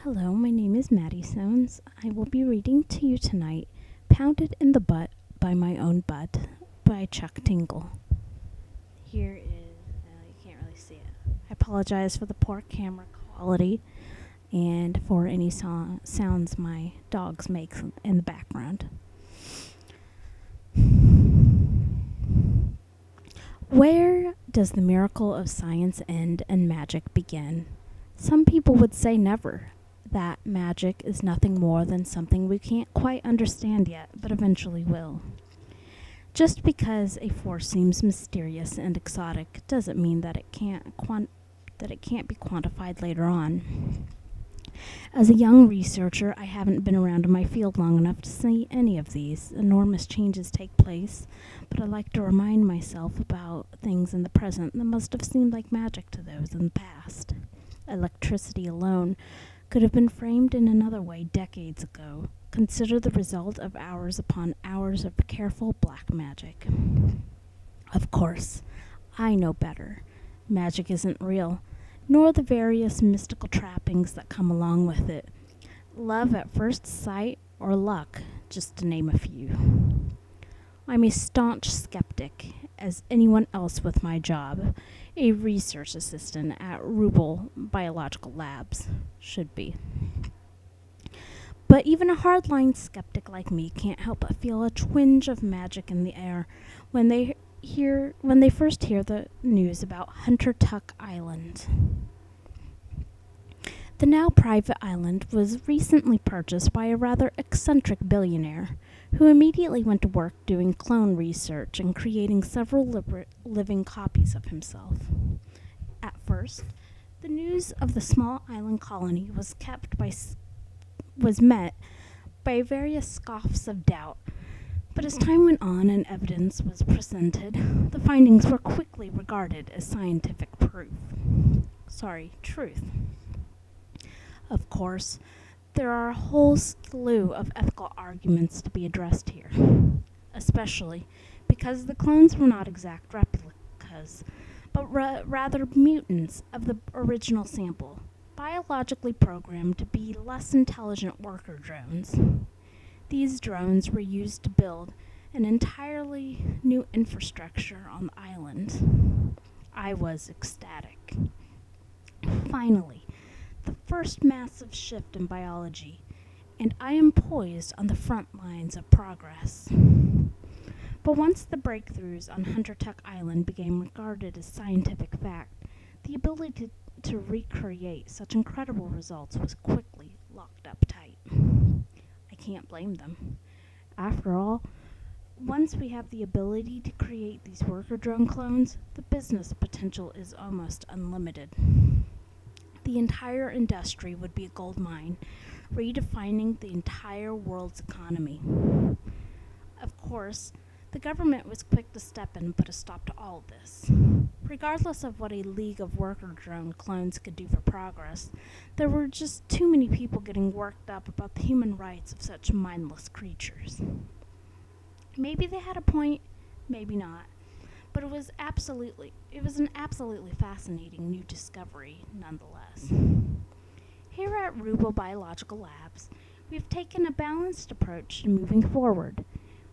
Hello, my name is Maddie Sones. I will be reading to you tonight Pounded in the Butt by My Own Butt by Chuck Tingle. Here is, you can't really see it. I apologize for the poor camera quality and for any sounds my dogs make in the background. Where does the miracle of science end and magic begin? Some people would say never. That magic is nothing more than something we can't quite understand yet, but eventually will. Just because a force seems mysterious and exotic doesn't mean that it can't be quantified later on. As a young researcher, I haven't been around in my field long enough to see any of these enormous changes take place, but I like to remind myself about things in the present that must have seemed like magic to those in the past. Electricity alone could have been framed in another way decades ago. Consider the result of hours upon hours of careful black magic. Of course, I know better. Magic isn't real, nor the various mystical trappings that come along with it. Love at first sight or luck, just to name a few. I'm a staunch skeptic, as anyone else with my job, a research assistant at Rubel Biological Labs, should be. But even a hardline skeptic like me can't help but feel a twinge of magic in the air when they first hear the news about Hunter Tuck Island. The now private island was recently purchased by a rather eccentric billionaire who immediately went to work doing clone research and creating several living copies of himself. At first, the news of the small island colony was met by various scoffs of doubt, but as time went on and evidence was presented, the findings were quickly regarded as scientific truth. Of course, there are a whole slew of ethical arguments to be addressed here, especially because the clones were not exact replicas, but rather mutants of the original sample, biologically programmed to be less intelligent worker drones. These drones were used to build an entirely new infrastructure on the island. I was ecstatic. Finally, the first massive shift in biology, and I am poised on the front lines of progress. But once the breakthroughs on Hunter Tuck Island became regarded as scientific fact, the ability to recreate such incredible results was quickly locked up tight. I can't blame them. After all, once we have the ability to create these worker drone clones, the business potential is almost unlimited. The entire industry would be a gold mine, redefining the entire world's economy. Of course, the government was quick to step in and put a stop to all of this. Regardless of what a league of worker drone clones could do for progress, there were just too many people getting worked up about the human rights of such mindless creatures. Maybe they had a point, maybe not. But it was an absolutely fascinating new discovery nonetheless. Here at Rubel Biological Labs, we've taken a balanced approach to moving forward.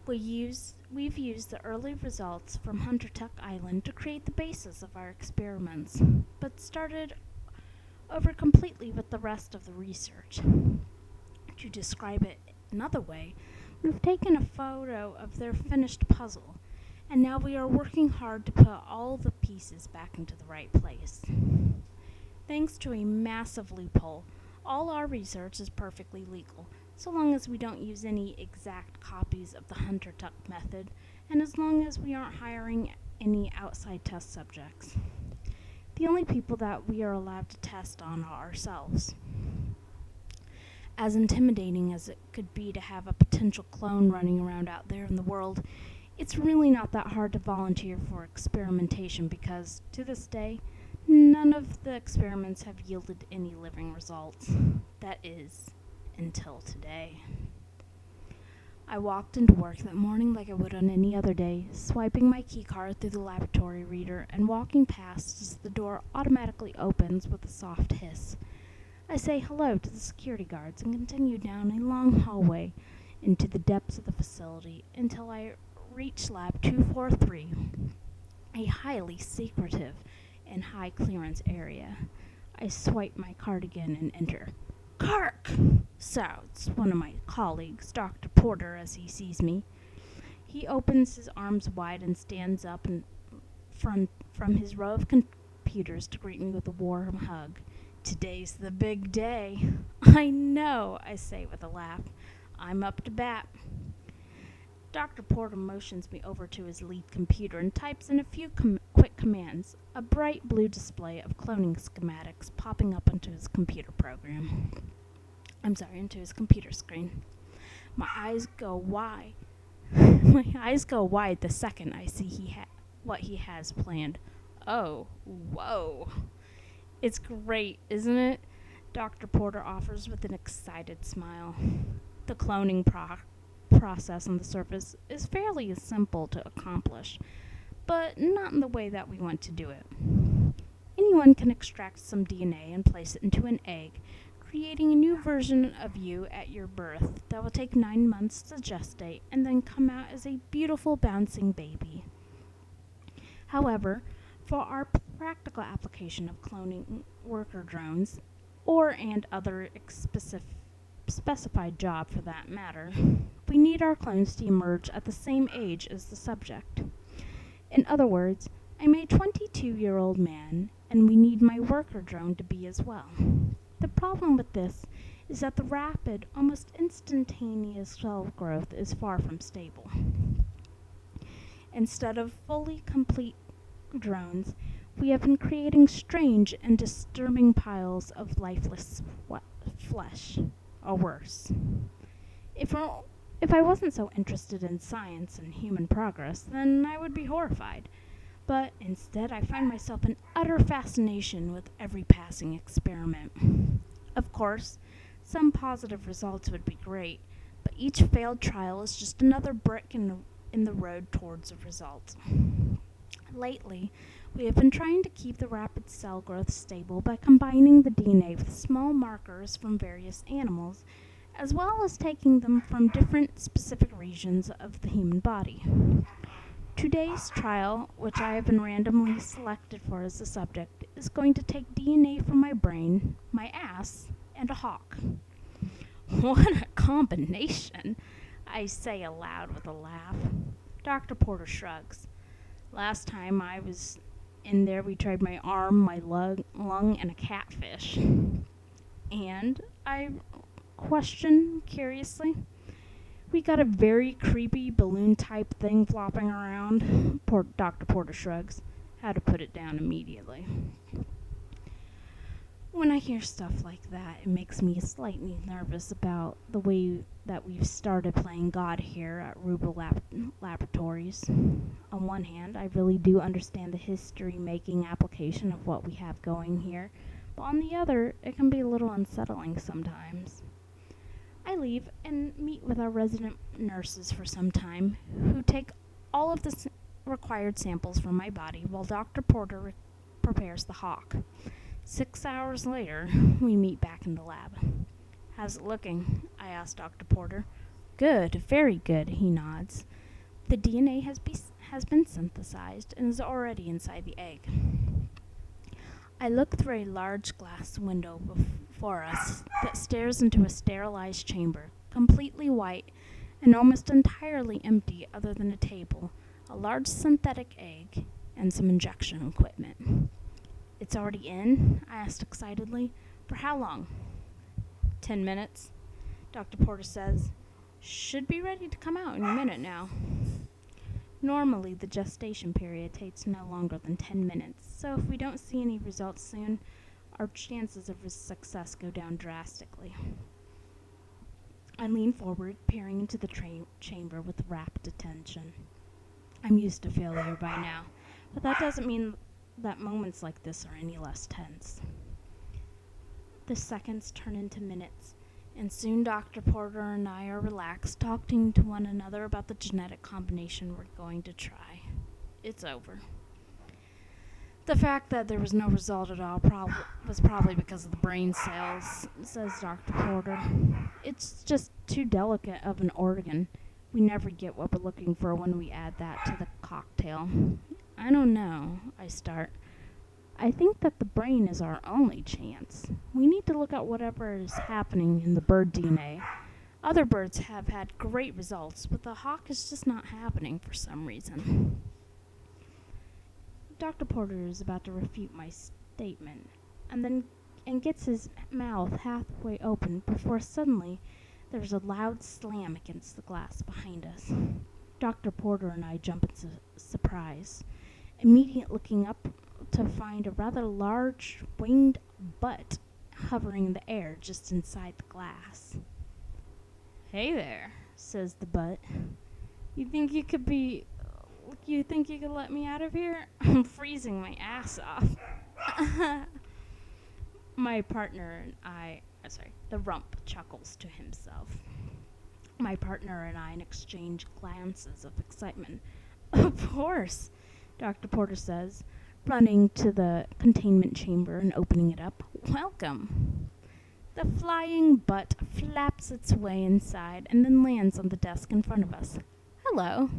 We've used the early results from Hunter Tuck Island to create the basis of our experiments, but started over completely with the rest of the research. To describe it another way, we've taken a photo of their finished puzzle, and now we are working hard to put all the pieces back into the right place. Thanks to a massive loophole, all our research is perfectly legal, so long as we don't use any exact copies of the Hunter Tuck method, and as long as we aren't hiring any outside test subjects. The only people that we are allowed to test on are ourselves. As intimidating as it could be to have a potential clone running around out there in the world, it's really not that hard to volunteer for experimentation because, to this day, none of the experiments have yielded any living results. That is, until today. I walked into work that morning like I would on any other day, swiping my keycard through the laboratory reader and walking past as the door automatically opens with a soft hiss. I say hello to the security guards and continue down a long hallway into the depths of the facility until I reach Lab 243, a highly secretive and high clearance area. I swipe my card again and enter. "Kirk!" shouts one of my colleagues, Dr. Porter, as he sees me. He opens his arms wide and stands up from his row of computers to greet me with a warm hug. "Today's the big day." "I know," I say with a laugh. "I'm up to bat." Dr. Porter motions me over to his lead computer and types in a few quick commands, a bright blue display of cloning schematics popping up into his computer into his computer screen. My eyes go wide. My eyes go wide the second I see what he has planned. Oh, whoa. "It's great, isn't it?" Dr. Porter offers with an excited smile. The cloning process on the surface is fairly simple to accomplish, but not in the way that we want to do it. Anyone can extract some DNA and place it into an egg, creating a new version of you at your birth that will take 9 months to gestate and then come out as a beautiful bouncing baby. However, for our practical application of cloning worker drones, and other specified job for that matter, we need our clones to emerge at the same age as the subject. In other words, I'm a 22-year-old man, and we need my worker drone to be as well. The problem with this is that the rapid, almost instantaneous cell growth is far from stable. Instead of fully complete drones, we have been creating strange and disturbing piles of lifeless flesh, or worse. If I wasn't so interested in science and human progress, then I would be horrified. But instead, I find myself in utter fascination with every passing experiment. Of course, some positive results would be great, but each failed trial is just another brick in the road towards a result. Lately, we have been trying to keep the rapid cell growth stable by combining the DNA with small markers from various animals, as well as taking them from different specific regions of the human body. Today's trial, which I have been randomly selected for as the subject, is going to take DNA from my brain, my ass, and a hawk. What a combination, I say aloud with a laugh. Dr. Porter shrugs. Last time I was in there, we tried my arm, my lung, and a catfish. And I question curiously, "We got a very creepy balloon-type thing flopping around." Dr. Porter shrugs. Had to put it down immediately. When I hear stuff like that, it makes me slightly nervous about the way that we've started playing God here at Rubel Laboratories. On one hand, I really do understand the history-making application of what we have going here, but on the other, it can be a little unsettling sometimes. I leave and meet with our resident nurses for some time, who take all of the required samples from my body while Dr. Porter prepares the hawk. 6 hours later, we meet back in the lab. "How's it looking?" I ask Dr. Porter. "Good, very good," he nods. "The DNA has been synthesized and is already inside the egg." I look through a large glass window before us that stares into a sterilized chamber, completely white and almost entirely empty other than a table, a large synthetic egg, and some injection equipment. "It's already in?" I asked excitedly. "For how long?" 10 minutes, Dr. Porter says. "Should be ready to come out in a minute now." Normally, the gestation period takes no longer than 10 minutes, so if we don't see any results soon, our chances of success go down drastically. I lean forward, peering into the chamber with rapt attention. I'm used to failure by now, but that doesn't mean that moments like this are any less tense. The seconds turn into minutes, and soon Dr. Porter and I are relaxed, talking to one another about the genetic combination we're going to try. It's over. The fact that there was no result at all was probably because of the brain cells, says Dr. Porter. It's just too delicate of an organ. We never get what we're looking for when we add that to the cocktail. I don't know, I start. I think that the brain is our only chance. We need to look at whatever is happening in the bird DNA. Other birds have had great results, but the hawk is just not happening for some reason. Dr. Porter is about to refute my statement, and gets his mouth halfway open before suddenly there's a loud slam against the glass behind us. Dr. Porter and I jump in surprise, immediately looking up to find a rather large winged butt hovering in the air just inside the glass. "Hey there," says the butt. You think you could let me out of here? I'm freezing my ass off." The rump chuckles to himself. My partner and I exchange glances of excitement. "Of course," Dr. Porter says, running to the containment chamber and opening it up. "Welcome." The flying butt flaps its way inside and then lands on the desk in front of us. "Hello."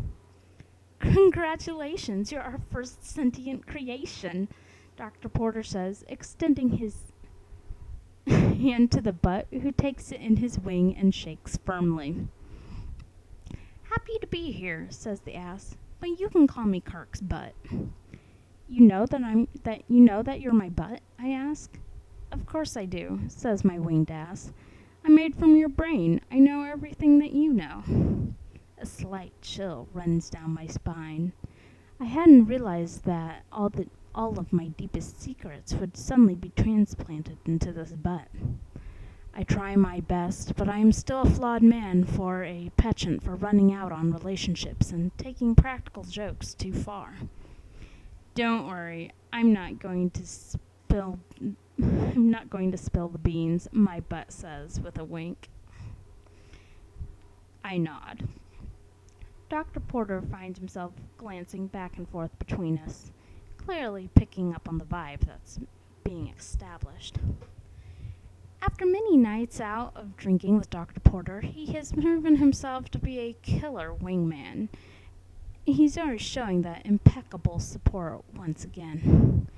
"Congratulations, you're our first sentient creation," Dr. Porter says, extending his hand to the butt, who takes it in his wing and shakes firmly. "Happy to be here," says the ass, "but you can call me Kirk's butt." You know that you're my butt?" I ask. "Of course I do," says my winged ass. "I'm made from your brain. I know everything that you know." A slight chill runs down my spine. I hadn't realized that all of my deepest secrets would suddenly be transplanted into this butt. I try my best, but I am still a flawed man for a penchant for running out on relationships and taking practical jokes too far. "Don't worry, I'm not going to spill the beans," my butt says with a wink. I nod. Dr. Porter finds himself glancing back and forth between us, clearly picking up on the vibe that's being established. After many nights out of drinking with Dr. Porter, he has proven himself to be a killer wingman. He's already showing that impeccable support once again.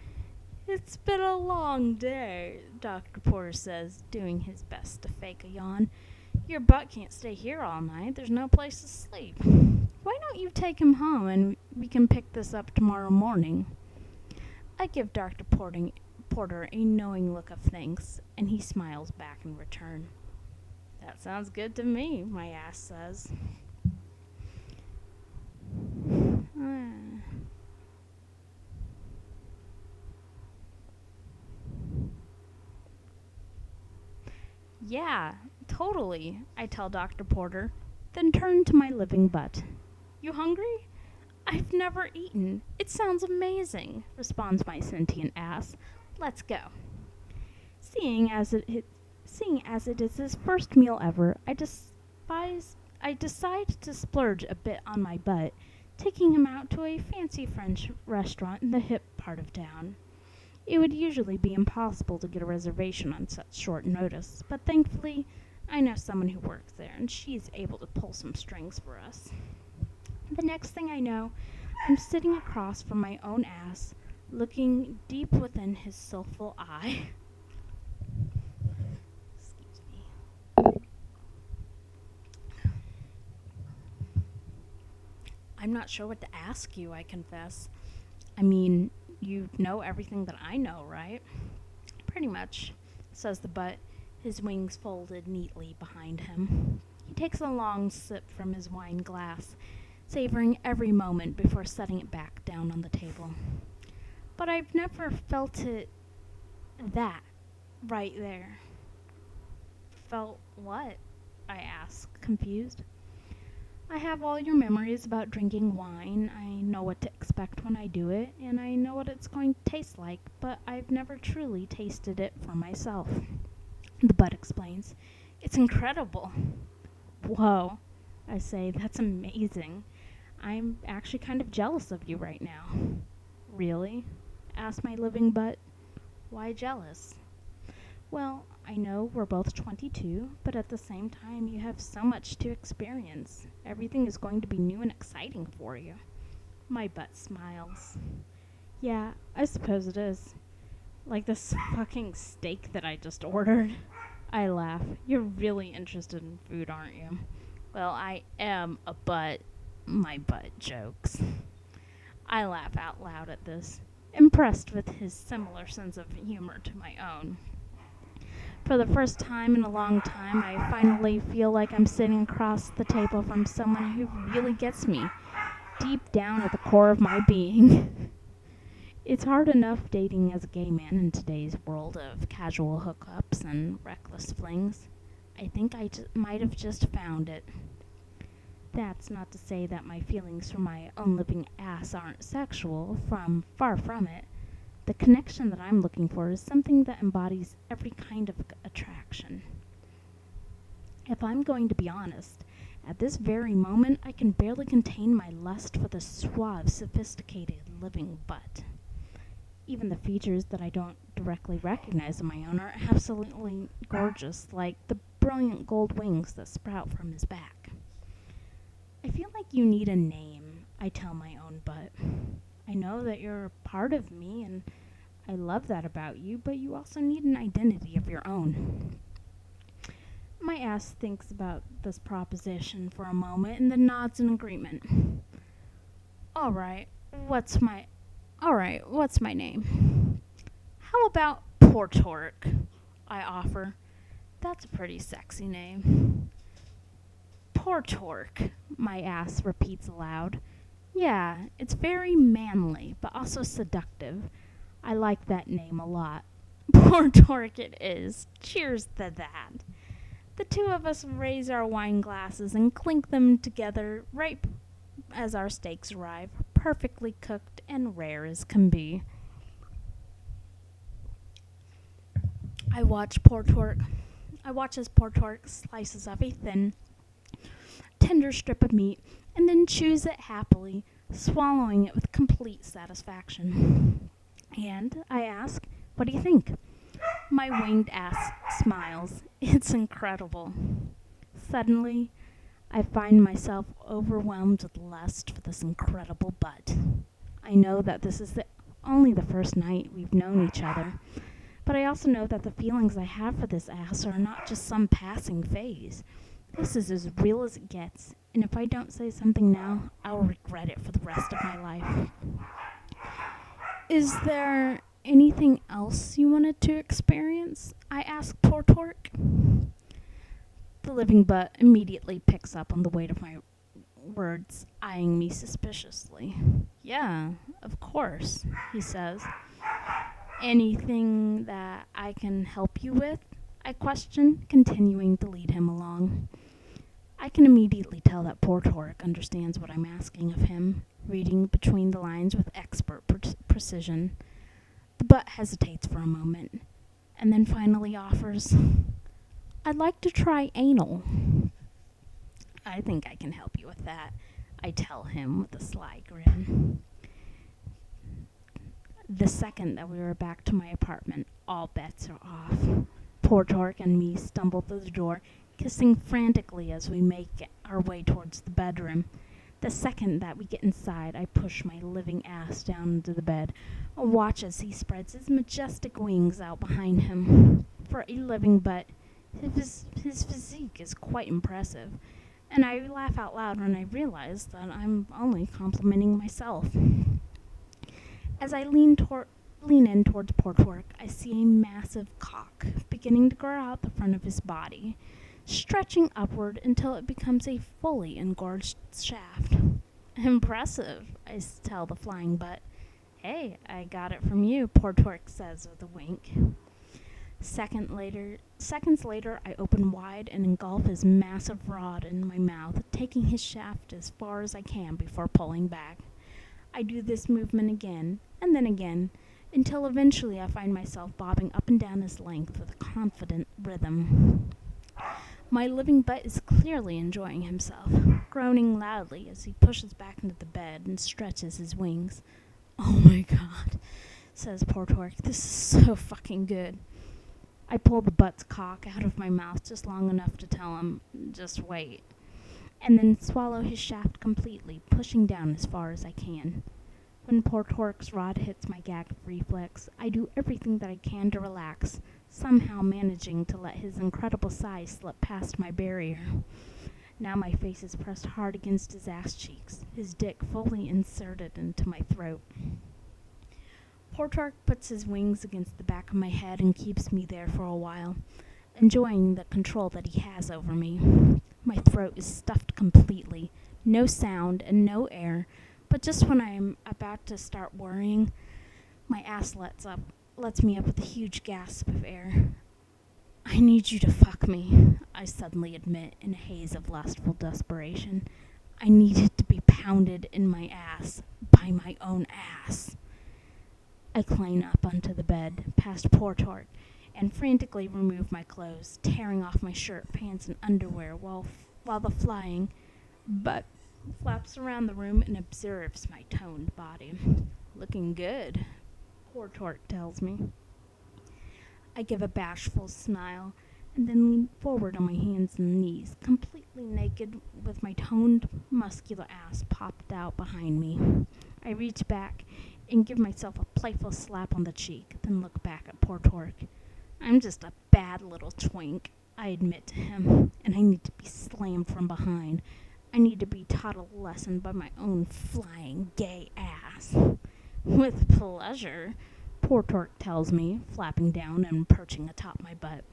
"It's been a long day," Dr. Porter says, doing his best to fake a yawn. "Your butt can't stay here all night. There's no place to sleep. Why don't you take him home and we can pick this up tomorrow morning?" I give Dr. Porter a knowing look of thanks, and he smiles back in return. "That sounds good to me," my ass says. "Yeah, totally," I tell Dr. Porter, then turn to my living butt. "You hungry?" "I've never eaten. It sounds amazing," responds my sentient ass. "Let's go." Seeing as it is his first meal ever, I decide to splurge a bit on my butt, taking him out to a fancy French restaurant in the hip part of town. It would usually be impossible to get a reservation on such short notice, but thankfully I know someone who works there, and she's able to pull some strings for us. The next thing I know, I'm sitting across from my own ass, looking deep within his soulful eye. Excuse me. I'm not sure what to ask you, I confess. I mean, you know everything that I know, right? "Pretty much," says the butt, his wings folded neatly behind him. He takes a long sip from his wine glass, savoring every moment before setting it back down on the table. "But I've never felt it that right there." "Felt what?" I ask, confused. "I have all your memories about drinking wine. I know what to expect when I do it, and I know what it's going to taste like, but I've never truly tasted it for myself." The butt explains. "It's incredible." "Whoa," I say, "that's amazing. I'm actually kind of jealous of you right now." "Really?" asked my living butt. Why jealous? Well, I know we're both 22, but at the same time, you have so much to experience. Everything is going to be new and exciting for you. My butt smiles. Yeah, I suppose it is. Like this fucking steak that I just ordered. I laugh. You're really interested in food, aren't you? Well, I am a butt. My butt jokes. I laugh out loud at this, impressed with his similar sense of humor to my own. For the first time in a long time, I finally feel like I'm sitting across the table from someone who really gets me, deep down at the core of my being. It's hard enough dating as a gay man in today's world of casual hookups and reckless flings. I think might have just found it. That's not to say that my feelings for my own living ass aren't sexual, far from it. The connection that I'm looking for is something that embodies every kind of attraction. If I'm going to be honest, at this very moment I can barely contain my lust for the suave, sophisticated living butt. Even the features that I don't directly recognize in my own are absolutely gorgeous, like the brilliant gold wings that sprout from his back. I feel like you need a name, I tell my own butt. I know that you're a part of me, and I love that about you, but you also need an identity of your own. My ass thinks about this proposition for a moment and then nods in agreement. Alright, what's my name? How about Portork? I offer. That's a pretty sexy name. Portork, my ass repeats aloud. Yeah, it's very manly, but also seductive. I like that name a lot. Portork it is. Cheers to that. The two of us raise our wine glasses and clink them together right as our steaks arrive, perfectly cooked and rare as can be. I watch as Portork slices off a thin, tender strip of meat and then chews it happily, swallowing it with complete satisfaction. And I ask, what do you think? My winged ass smiles. It's incredible. Suddenly, I find myself overwhelmed with lust for this incredible butt. I know that this is only the first night we've known each other, but I also know that the feelings I have for this ass are not just some passing phase. This is as real as it gets, and if I don't say something now, I'll regret it for the rest of my life. Is there anything else you wanted to experience? I asked Portork. The living butt immediately picks up on the weight of my words, eyeing me suspiciously. Yeah, of course, he says. Anything that I can help you with? I question, continuing to lead him along. I can immediately tell that Portork understands what I'm asking of him, reading between the lines with expert precision. The butt hesitates for a moment, and then finally offers, I'd like to try anal. I think I can help you with that, I tell him with a sly grin. The second that we were back to my apartment, all bets are off. Portork and me stumble through the door, kissing frantically as we make our way towards the bedroom. The second that we get inside, I push my living ass down into the bed, watch as he spreads his majestic wings out behind him. For a living butt, his physique is quite impressive, and I laugh out loud when I realize that I'm only complimenting myself. As I lean in towards Portork, I see a massive cock beginning to grow out the front of his body, stretching upward until it becomes a fully engorged shaft. Impressive, I tell the flying butt. Hey, I got it from you, Portork says with a wink. Seconds later, I open wide and engulf his massive rod in my mouth, taking his shaft as far as I can before pulling back. I do this movement again, and then again, until eventually I find myself bobbing up and down his length with a confident rhythm. My living butt is clearly enjoying himself, groaning loudly as he pushes back into the bed and stretches his wings. Oh my god, says Portork. This is so fucking good. I pull the butt's cock out of my mouth just long enough to tell him, just wait, and then swallow his shaft completely, pushing down as far as I can. When Portork's rod hits my gag reflex, I do everything that I can to relax, somehow managing to let his incredible size slip past my barrier. Now my face is pressed hard against his ass cheeks, his dick fully inserted into my throat. Portork puts his wings against the back of my head and keeps me there for a while, enjoying the control that he has over me. My throat is stuffed completely, no sound and no air, but just when I am about to start worrying, my ass lets me up with a huge gasp of air. I need you to fuck me, I suddenly admit in a haze of lustful desperation. I needed to be pounded in my ass by my own ass. I climb up onto the bed, past Portork, and frantically remove my clothes, tearing off my shirt, pants, and underwear while the flying butt flaps around the room and observes my toned body. Looking good, Portork tells me. I give a bashful smile and then lean forward on my hands and knees, completely naked with my toned, muscular ass popped out behind me. I reach back and give myself a playful slap on the cheek, then look back at Portork. I'm just a bad little twink, I admit to him, and I need to be slammed from behind. I need to be taught a lesson by my own flying gay ass. With pleasure, Portork tells me, flapping down and perching atop my butt.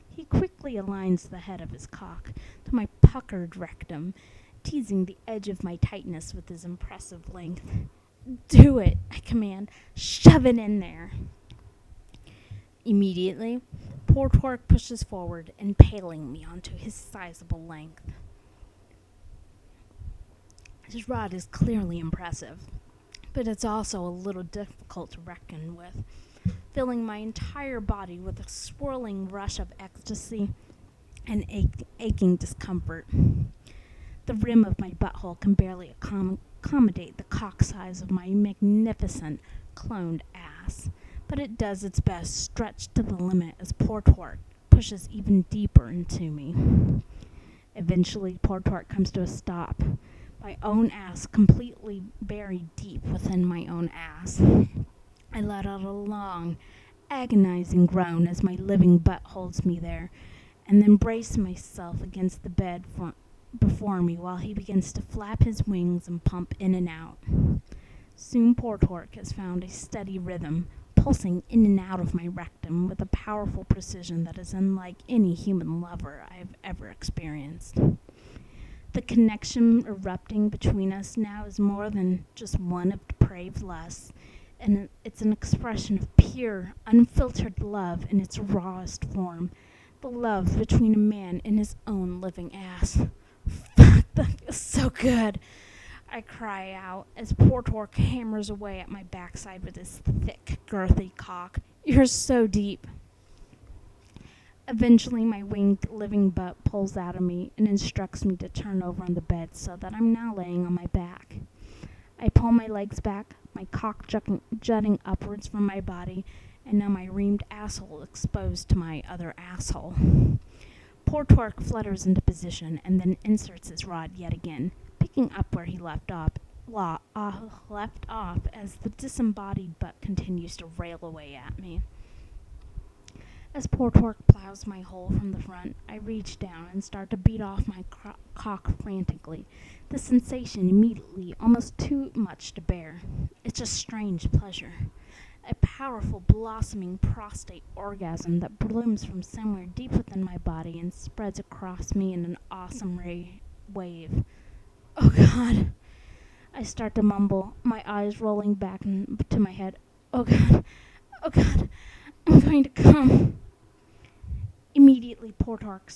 He quickly aligns the head of his cock to my puckered rectum, teasing the edge of my tightness with his impressive length. Do it, I command. Shove it in there. Immediately, Portork pushes forward, impaling me onto his sizable length. His rod is clearly impressive, but it's also a little difficult to reckon with, filling my entire body with a swirling rush of ecstasy and aching discomfort. The rim of my butthole can barely accommodate the cock size of my magnificent cloned ass, but it does its best, stretched to the limit as Portork pushes even deeper into me. Eventually, Portork comes to a stop, my own ass completely buried deep within my own ass. I let out a long, agonizing groan as my living butt holds me there, and then brace myself against the bed before me while he begins to flap his wings and pump in and out. Soon Portork has found a steady rhythm, pulsing in and out of my rectum with a powerful precision that is unlike any human lover I have ever experienced. The connection erupting between us now is more than just one of depraved lust, and it's an expression of pure, unfiltered love in its rawest form, the love between a man and his own living ass. Fuck, that feels so good, I cry out as Portork hammers away at my backside with his thick, girthy cock. You're so deep. Eventually, my winged living butt pulls out of me and instructs me to turn over on the bed so that I'm now laying on my back. I pull my legs back, my cock jutting upwards from my body, and now my reamed asshole exposed to my other asshole. Portork flutters into position and then inserts his rod yet again, picking up where he left off as the disembodied butt continues to rail away at me. As Portork plows my hole from the front, I reach down and start to beat off my cock frantically, the sensation immediately almost too much to bear. It's a strange pleasure, a powerful blossoming prostate orgasm that blooms from somewhere deep within my body and spreads across me in an awesome wave. Oh God, I start to mumble, my eyes rolling back to my head. Oh God, I'm going to come. Immediately, Portork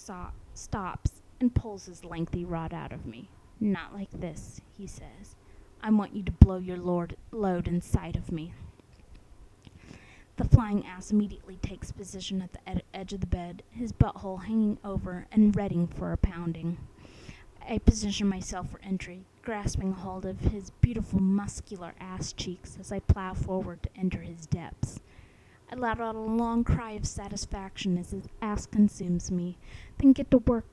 stops and pulls his lengthy rod out of me. Not like this, he says. I want you to blow your load inside of me. The flying ass immediately takes position at the edge of the bed, his butthole hanging over and ready for a pounding. I position myself for entry, grasping hold of his beautiful muscular ass cheeks as I plow forward to enter his depths. I let out a long cry of satisfaction as his ass consumes me, then get to work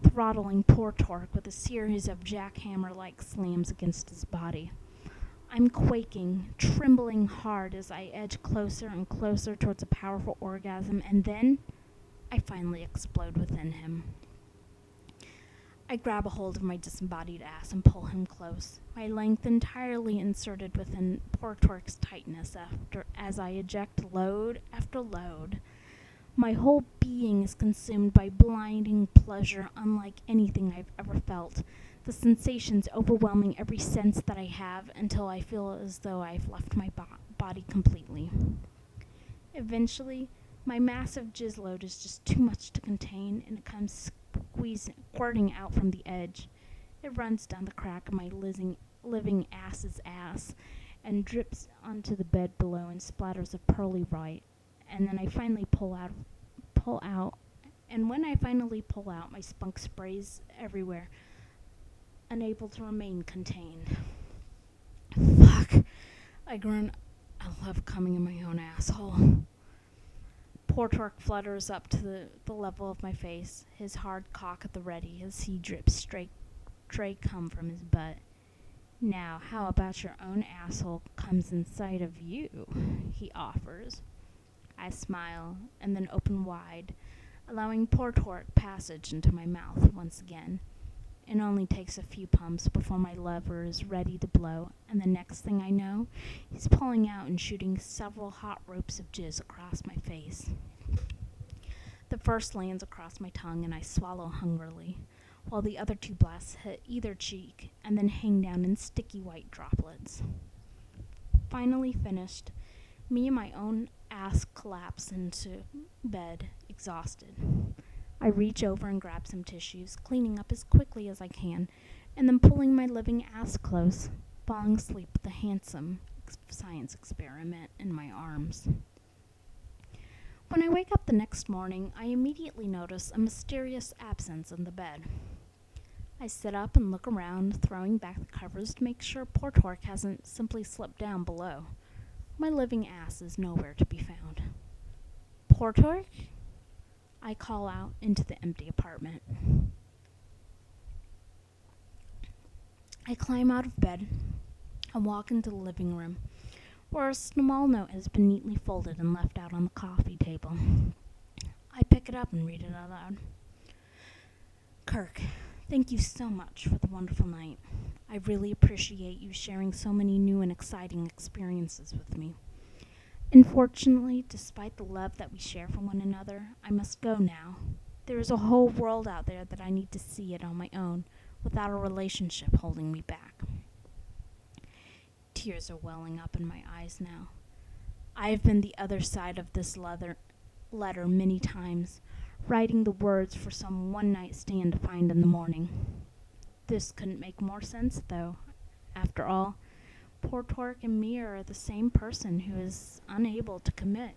throttling poor Torque with a series of jackhammer-like slams against his body. I'm quaking, trembling hard as I edge closer and closer towards a powerful orgasm, and then I finally explode within him. I grab a hold of my disembodied ass and pull him close, my length entirely inserted within poor Torque's tightness as I eject load after load. My whole being is consumed by blinding pleasure unlike anything I've ever felt, the sensations overwhelming every sense that I have until I feel as though I've left my body completely. Eventually, my massive jizz load is just too much to contain, and it comes squirting out from the edge. It runs down the crack of my living ass's ass and drips onto the bed below in splatters of pearly white. And then I finally pull out, and when I finally pull out, my spunk sprays everywhere, unable to remain contained. Fuck, I groan. I love coming in my own asshole. Poor Torque flutters up to the level of my face, his hard cock at the ready as he drips straight cum from his butt. Now, how about your own asshole comes inside of you, he offers. I smile and then open wide, allowing poor Torque passage into my mouth once again. It only takes a few pumps before my lever is ready to blow, and the next thing I know, he's pulling out and shooting several hot ropes of jizz across my face. The first lands across my tongue, and I swallow hungrily, while the other two blasts hit either cheek and then hang down in sticky white droplets. Finally finished, me and my own ass collapse into bed, exhausted. I reach over and grab some tissues, cleaning up as quickly as I can, and then pulling my living ass close, falling asleep with the handsome science experiment in my arms. When I wake up the next morning, I immediately notice a mysterious absence in the bed. I sit up and look around, throwing back the covers to make sure poor Torque hasn't simply slipped down below. My living ass is nowhere to be found. Poor Torque? I call out into the empty apartment. I climb out of bed and walk into the living room, where a small note has been neatly folded and left out on the coffee table. I pick it up and read it out loud. Kirk, thank you so much for the wonderful night. I really appreciate you sharing so many new and exciting experiences with me. Unfortunately, despite the love that we share for one another, I must go now. There is a whole world out there that I need to see it on my own, without a relationship holding me back. Tears are welling up in my eyes now. I have been the other side of this letter many times, writing the words for some one-night stand to find in the morning. This couldn't make more sense, though. After all, poor Torque and me are the same person who is unable to commit.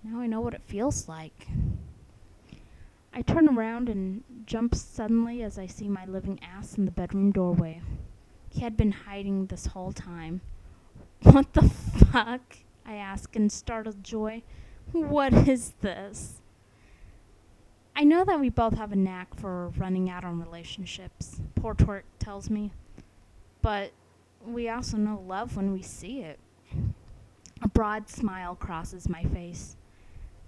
Now I know what it feels like. I turn around and jump suddenly as I see my living ass in the bedroom doorway. He had been hiding this whole time. What the fuck? I ask in startled joy. What is this? I know that we both have a knack for running out on relationships, poor Torque tells me. But we also know love when we see it. A broad smile crosses my face.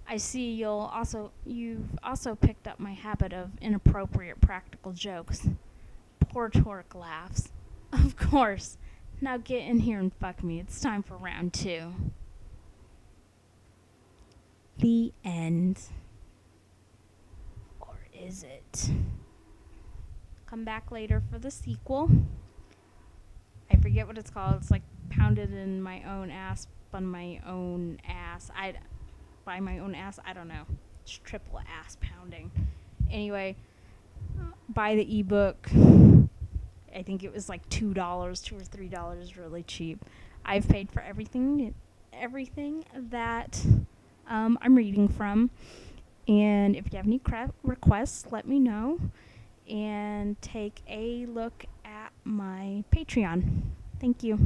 I see you've also picked up my habit of inappropriate practical jokes. Poor Torque laughs. Of course. Now get in here and fuck me. It's time for round 2. The end. Or is it? Come back later for the sequel. I forget what it's called. It's like pounded in my own ass on my own ass. By my own ass, I don't know. It's triple ass pounding. Anyway, buy the ebook. I think it was like $2 or $3, really cheap. I've paid for everything that I'm reading from. And if you have any requests, let me know. and take a look at my Patreon. Thank you.